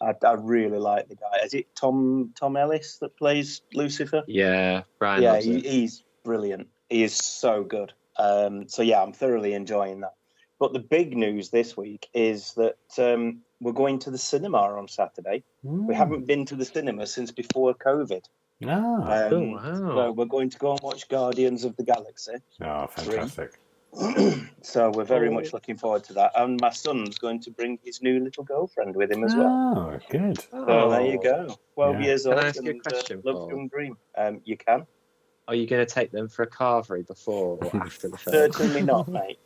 I really like the guy. Is it Tom Ellis that plays Lucifer?
Yeah, Brian.
Yeah,
loves it.
he's brilliant. He is so good. So yeah, I'm thoroughly enjoying that. But the big news this week is that we're going to the cinema on Saturday. We haven't been to the cinema since before COVID.
Ah.
Oh, wow.
So we're going to go and watch Guardians of the Galaxy.
Oh, fantastic.
So we're very much looking forward to that. And my son's going to bring his new little girlfriend with him as well.
Oh, good.
So there you go. 12
Yeah.
years
Can
old.
I ask you a
and,
question,
loves
Paul?
young dream. You can.
Are you going to take them for a carvery before or after the film?
Certainly not, mate.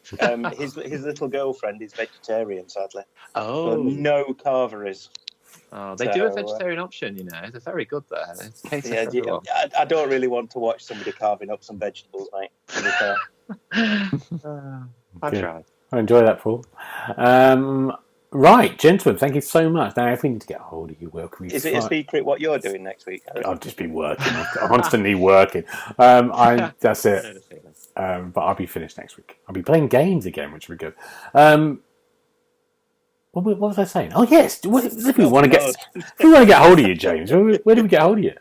His little girlfriend is vegetarian, sadly.
Oh.
So no carveries.
Oh, they do a
So,
vegetarian option, you know. They're very good there. It's catered
Yeah,
for everyone.
I don't really want to watch somebody carving up some vegetables, mate. To be fair.
I
Good.
tried.
I enjoy that, Paul. Right, gentlemen, thank you so much. Now, if we need to get a hold of you, where can we
Is it a secret what you're doing next week, Harry?
I've just been working, constantly working. That's
I
it.
know the feeling.
But I'll be finished next week. I'll be playing games again, which will be good. What was I saying? Oh yes, if we want to get hold of you, James, where do we get hold of you?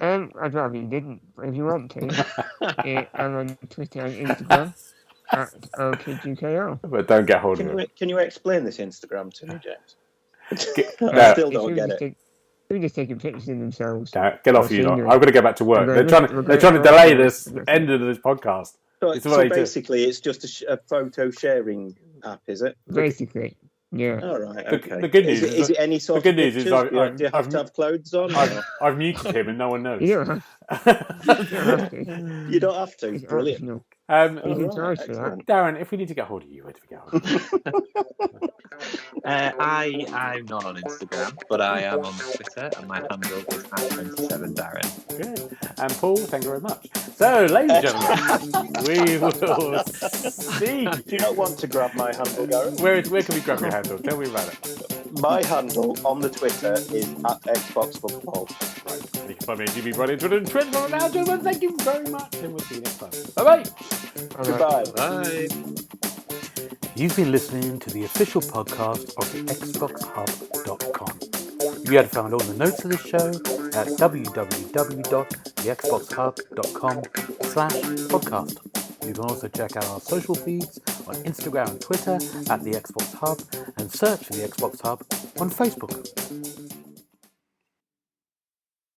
I'd rather you didn't, but if you want to, I'm on Twitter and Instagram at OKGKO.
But don't get hold of you.
Can you explain this Instagram to me, James?
No.
I still don't get it.
They're just taking pictures of themselves.
Get off you lot.
scenery.
I've got to go back to work. They're trying to delay this end of this podcast. It's what
So
they do.
basically, it's just a photo sharing app, is it?
Basically, yeah.
All right.
The-
Okay.
the good news
is it any sort
the good
of
news is
pictures?
I've-
Do you have to have clothes on?
I've muted him and no one knows.
You don't have to.
You don't have to.
It's
Brilliant.
optional.
All
You can
right,
charge for that.
excellent.
Darren, if we need to get hold of you, where do we get hold of you?
I'm not on Instagram, but I am on Twitter, and my handle is @27Darren.
Good. And Paul, thank you very much. So, ladies and gentlemen, we will see.
Do you not want to grab my handle, Gareth?
Where can we grab your handle? Tell me about it.
My handle on the Twitter is @XboxHub.
Right. You can find me at GB Brody on Twitter and Twitter. Now, gentlemen, thank you very much, and we'll see you next time. Bye-bye.
Goodbye.
Bye.
You've been listening to the official podcast of the TheXboxHub.com. You had found all the notes of the show at www.thexboxhub.com/podcast. You can also check out our social feeds on Instagram and Twitter at the Xbox Hub, and search for the Xbox Hub on Facebook.